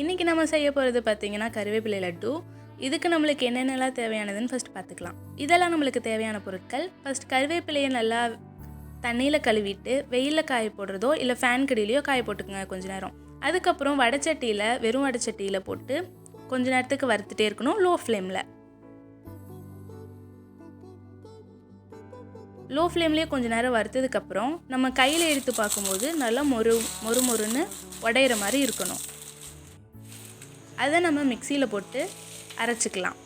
இன்றைக்கி நம்ம செய்ய போகிறது பார்த்திங்கன்னா கருவேப்பிலை லட்டு. இதுக்கு நம்மளுக்கு என்னென்னலாம் தேவையானதுன்னு ஃபஸ்ட் பார்த்துக்கலாம். இதெல்லாம் நம்மளுக்கு தேவையான பொருட்கள். ஃபஸ்ட் கருவேப்பிலையை நல்லா தண்ணியில் கழுவிட்டு வெயிலில் காய போடுறதோ இல்லை ஃபேன் கடியிலையோ காய போட்டுக்கோங்க கொஞ்ச நேரம். அதுக்கப்புறம் வடைச்சட்டியில் வெறும் வடைச்சட்டியில் போட்டு கொஞ்ச நேரத்துக்கு வறுத்துட்டே இருக்கணும் லோ ஃப்ளேம்லேயே கொஞ்சம் நேரம் வறுத்ததுக்கப்புறம் நம்ம கையில் எடுத்து பார்க்கும்போது நல்லா மொறுன்னு உடையிற மாதிரி இருக்கணும். அதை நம்ம மிக்சியில் போட்டு அரைச்சிக்கலாம்.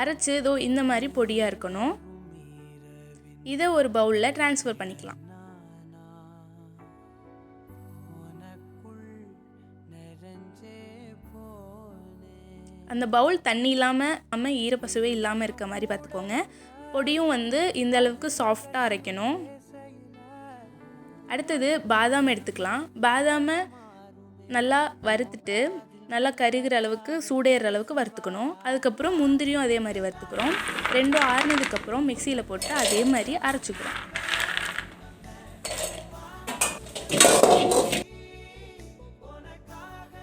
அரைச்சி இதோ இந்த மாதிரி பொடியாக இருக்கணும். இதை ஒரு பவுலில் ட்ரான்ஸ்ஃபர் பண்ணிக்கலாம். அந்த பவுல் தண்ணி இல்லாமல் நம்ம ஈரப்பசுவே இல்லாமல் இருக்க மாதிரி பார்த்துக்கோங்க. பொடியும் இந்த அளவுக்கு சாஃப்டாக அரைக்கணும். அடுத்தது பாதாம் எடுத்துக்கலாம். பாதாமை நல்லா வறுத்துட்டு நல்லா கருகிற அளவுக்கு சூடேற அளவுக்கு வறுத்துக்கணும். அதுக்கப்புறம் முந்திரியும் அதே மாதிரி வறுத்துக்கிறோம். ரெண்டும் ஆறுனதுக்கப்புறம் மிக்சியில் போட்டு அதே மாதிரி அரைச்சிக்கிறோம்.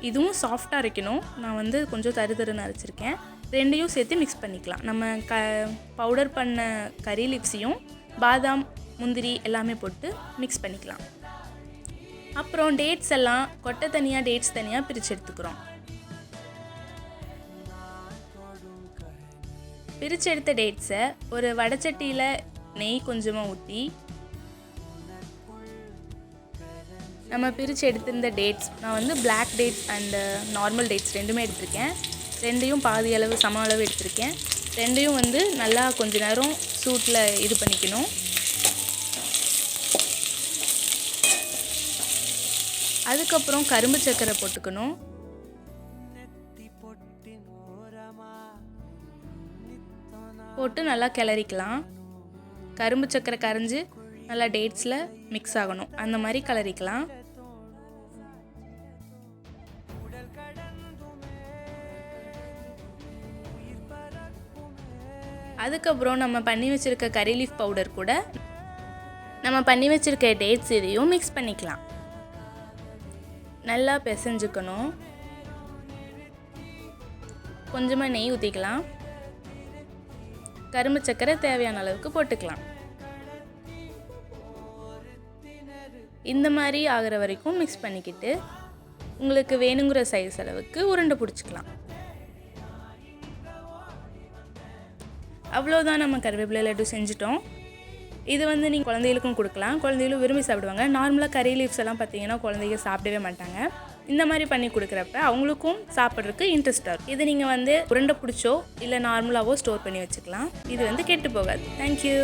இதுவும் சாஃப்டாக அரைக்கணும். நான் கொஞ்சம் தருன்னு அரைச்சிருக்கேன். ரெண்டையும் சேர்த்து மிக்ஸ் பண்ணிக்கலாம். நம்ம பவுடர் பண்ண கறி லீவ்ஸையும் பாதாம் முந்திரி எல்லாமே போட்டு மிக்ஸ் பண்ணிக்கலாம். அப்புறம் டேட்ஸ் எல்லாம் கொட்டை தனியாக டேட்ஸ் தனியாக பிரித்து எடுத்துக்கிறோம். பிரித்து எடுத்த டேட்ஸை ஒரு வடைச்சட்டியில் நெய் கொஞ்சமாக ஊற்றி நம்ம பிரித்து எடுத்திருந்த டேட்ஸ், நான் black dates and normal dates ரெண்டுமே எடுத்திருக்கேன். ரெண்டையும் பாதி அளவு சம அளவு எடுத்திருக்கேன். ரெண்டையும் நல்லா கொஞ்ச நேரம் சூட்டில் இது பண்ணிக்கணும். அதுக்கப்புறம் கரும்பு சர்க்கரை போட்டுக்கணும். போட்டு நல்லா கிளறிக்கலாம். கரும்பு சர்க்கரை கரைஞ்சி நல்லா டேட்ஸில் மிக்ஸ் ஆகணும். அந்த மாதிரி கிளறிக்கலாம். அதுக்கப்புறம் நம்ம பண்ணி வச்சுருக்க கறி லீஃப் பவுடர் கூட நம்ம பண்ணி வச்சுருக்க டேட்ஸ் இதையும் மிக்ஸ் பண்ணிக்கலாம். நல்லா பிசைஞ்சுக்கணும். கொஞ்சமாக நெய் ஊற்றிக்கலாம். கரும்பு சர்க்கரை தேவையான அளவுக்கு போட்டுக்கலாம். இந்த மாதிரி ஆகிற வரைக்கும் மிக்ஸ் பண்ணிக்கிட்டு உங்களுக்கு வேணுங்கிற சைஸ் அளவுக்கு உருண்டை பிடிச்சிக்கலாம். அவ்வளோதான், நம்ம கருவேப்பிலை லட்டு செஞ்சுட்டோம். இது நீங்கள் குழந்தைகளுக்கும் கொடுக்கலாம். குழந்தைகளும் விரும்பி சாப்பிடுவாங்க. நார்மலாக கறி லீவ்ஸ் எல்லாம் பார்த்தீங்கன்னா குழந்தைங்க சாப்பிடவே மாட்டாங்க. இந்த மாதிரி பண்ணி கொடுக்குறப்ப அவங்களுக்கும் சாப்பிட்றதுக்கு இன்ட்ரெஸ்ட்டாக இருக்கும். இது நீங்கள் உருண்டை பிடிச்சோ இல்லை நார்மலாகவோ ஸ்டோர் பண்ணி வச்சுக்கலாம். இது கெட்டு போகாது. தேங்க்யூ.